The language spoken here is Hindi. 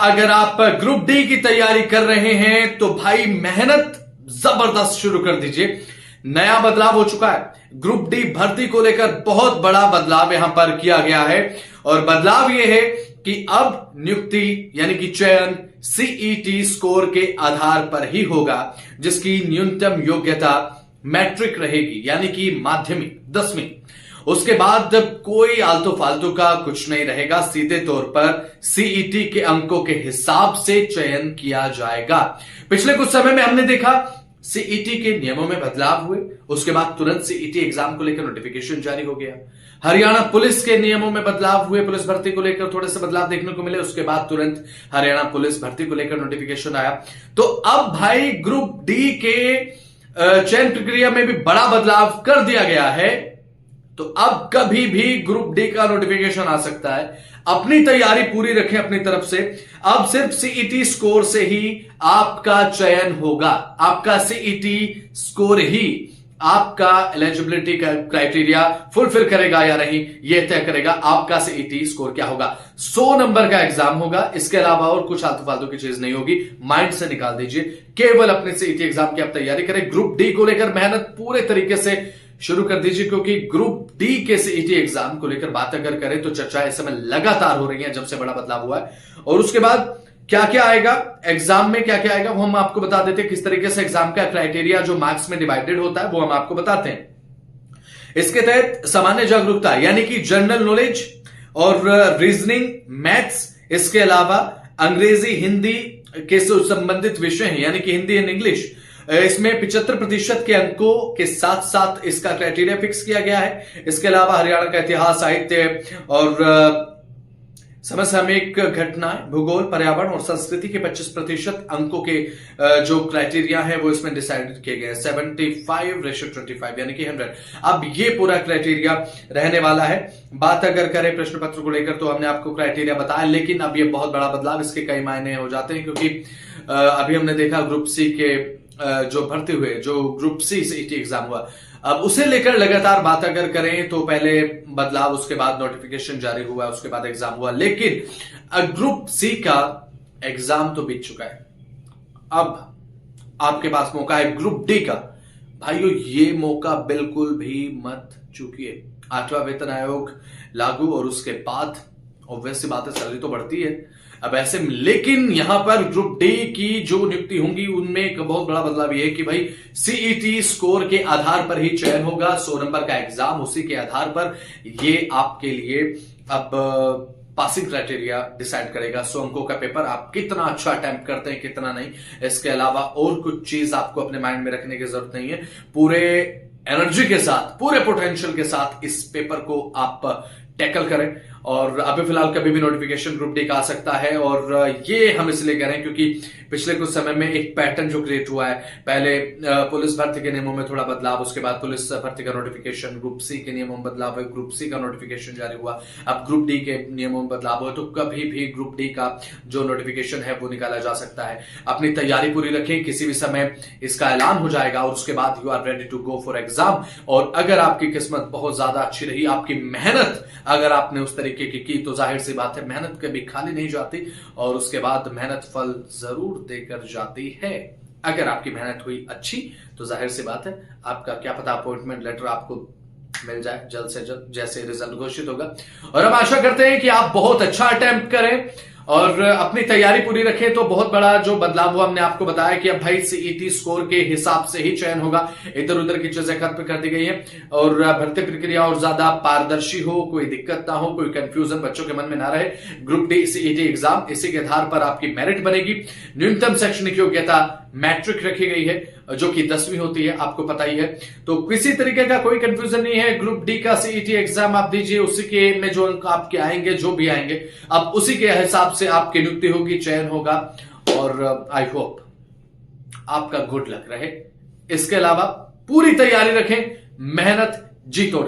अगर आप ग्रुप डी की तैयारी कर रहे हैं तो भाई मेहनत जबरदस्त शुरू कर दीजिए। नया बदलाव हो चुका है। ग्रुप डी भर्ती को लेकर बहुत बड़ा बदलाव यहां पर किया गया है और बदलाव यह है कि अब नियुक्ति यानी कि चयन सीईटी स्कोर के आधार पर ही होगा, जिसकी न्यूनतम योग्यता मैट्रिक रहेगी यानी कि माध्यमिक 10वीं। उसके बाद कोई आलतू फालतू का कुछ नहीं रहेगा, सीधे तौर पर सीईटी के अंकों के हिसाब से चयन किया जाएगा। पिछले कुछ समय में हमने देखा सीईटी के नियमों में बदलाव हुए, उसके बाद तुरंत सीईटी एग्जाम को लेकर नोटिफिकेशन जारी हो गया। हरियाणा पुलिस के नियमों में बदलाव हुए, पुलिस भर्ती को लेकर थोड़े से बदलाव देखने को मिले, उसके बाद तुरंत हरियाणा पुलिस भर्ती को लेकर नोटिफिकेशन आया। तो अब भाई ग्रुप डी के चयन प्रक्रिया में भी बड़ा बदलाव कर दिया गया है। तो अब कभी भी ग्रुप डी का नोटिफिकेशन आ सकता है। अपनी तैयारी पूरी रखें अपनी तरफ से। अब सिर्फ सीईटी स्कोर से ही आपका चयन होगा। आपका सीईटी स्कोर ही आपका एलिजिबिलिटी का क्राइटेरिया फुलफिल करेगा या नहीं, यह तय करेगा आपका सीईटी स्कोर क्या होगा। 100 नंबर का एग्जाम होगा, इसके अलावा और कुछ आलतू फालतू की चीज नहीं होगी। माइंड से निकाल दीजिए, केवल अपने सीईटी एग्जाम की आप तैयारी करें। ग्रुप डी को लेकर मेहनत पूरे तरीके से शुरू कर दीजिए, क्योंकि ग्रुप डी के सीईटी एग्जाम को लेकर बात अगर करें तो चर्चा इस समय लगातार हो रही है जब से बड़ा बदलाव हुआ है। और उसके बाद क्या क्या आएगा एग्जाम में, क्या क्या आएगा वो हम आपको बता देते हैं। किस तरीके से एग्जाम का क्राइटेरिया जो मार्क्स में डिवाइडेड होता है वो हम आपको बताते हैं। इसके तहत सामान्य जागरूकता यानी कि जनरल नॉलेज और रीजनिंग, मैथ्स, इसके अलावा अंग्रेजी हिंदी के संबंधित विषय हैं यानी कि हिंदी एंड इंग्लिश, इसमें 75% के अंकों के साथ साथ इसका क्राइटेरिया फिक्स किया गया है। इसके अलावा हरियाणा का इतिहास, साहित्य और समसामयिक घटनाएं, भूगोल, पर्यावरण और संस्कृति के 25% अंकों के जो क्राइटेरिया है वो इसमें डिसाइड किए गए हैं। 75:25 यानी कि 100। अब ये पूरा क्राइटेरिया रहने वाला है। बात अगर करें प्रश्न पत्र को लेकर तो हमने आपको क्राइटेरिया बताया, लेकिन अब ये बहुत बड़ा बदलाव, इसके कई मायने हो जाते हैं। क्योंकि अभी हमने देखा ग्रुप सी के जो भर्ती हुए, जो ग्रुप सी सीईटी एग्जाम हुआ, अब उसे लेकर लगातार बात अगर करें तो पहले बदलाव, उसके बाद नोटिफिकेशन जारी हुआ, उसके बाद एग्जाम हुआ, लेकिन ग्रुप सी का एग्जाम तो बीत चुका है। अब आपके पास मौका है ग्रुप डी का। भाइयों, ये मौका बिल्कुल भी मत चूकिए। 8वां वेतन आयोग लागू और उसके बाद ऑब्वियस सी बात है सैलरी तो बढ़ती है अब ऐसे, लेकिन यहां पर ग्रुप डी की जो नियुक्ति होंगी उनमें एक बहुत बड़ा बदलाव यह है कि भाई सीईटी स्कोर के आधार पर ही चयन होगा। 100 नंबर का एग्जाम, उसी के आधार पर ये आपके लिए अब पासिंग क्राइटेरिया डिसाइड करेगा। 100 अंकों का पेपर, आप कितना अच्छा अटेम्प्ट करते हैं कितना नहीं, इसके अलावा और कुछ चीज आपको अपने माइंड में रखने की जरूरत नहीं है। पूरे एनर्जी के साथ, पूरे पोटेंशियल के साथ इस पेपर को आप टैकल करें। और अभी फिलहाल कभी भी नोटिफिकेशन ग्रुप डी का आ सकता है, और ये हम इसलिए कह रहे हैं क्योंकि पिछले कुछ समय में एक पैटर्न जो क्रिएट हुआ है, पहले पुलिस भर्ती के नियमों में थोड़ा बदलाव, उसके बाद पुलिस भर्ती का नोटिफिकेशन, ग्रुप सी के नियमों में बदलाव है, ग्रुप सी का नोटिफिकेशन जारी हुआ, अब ग्रुप डी के नियमों में बदलाव हो, तो कभी भी ग्रुप डी का जो नोटिफिकेशन है वो निकाला जा सकता है। अपनी तैयारी पूरी रखें, किसी भी समय इसका ऐलान हो जाएगा और उसके बाद you are ready to go for exam. और अगर आपकी किस्मत बहुत ज्यादा अच्छी रही, आपकी मेहनत अगर आपने उस तरीके की तो जाहिर सी बात है मेहनत कभी खाली नहीं जाती और उसके बाद मेहनत फल जरूर देकर जाती है। अगर आपकी मेहनत हुई अच्छी तो जाहिर सी बात है आपका क्या पता अपॉइंटमेंट लेटर आपको मिल जाए जल्द से जल्द जैसे रिजल्ट घोषित होगा। और हम आशा करते हैं कि आप बहुत अच्छा अटेम्प्ट करें और अपनी तैयारी पूरी रखें। तो बहुत बड़ा जो बदलाव हुआ हमने आपको बताया कि अब भाई सीईटी स्कोर के हिसाब से ही चयन होगा। इधर उधर की चीजें खत्म कर दी गई है और भर्ती प्रक्रिया और ज्यादा पारदर्शी हो, कोई दिक्कत ना हो, कोई कंफ्यूजन बच्चों के मन में ना रहे। ग्रुप डी सीईटी एग्जाम, इसी के आधार पर आपकी मेरिट बनेगी। न्यूनतम शैक्षणिक योग्यता मैट्रिक रखी गई है जो कि 10वीं होती है, आपको पता ही है। तो किसी तरीके का कोई कंफ्यूजन नहीं है। ग्रुप डी का सीईटी एग्जाम आप दीजिए, उसी के में जो अंक आपके आएंगे, जो भी आएंगे, अब उसी के हिसाब से आपकी नियुक्ति होगी, चयन होगा। और आई होप आपका गुड लक रहे। इसके अलावा पूरी तैयारी रखें, मेहनत जी तोड़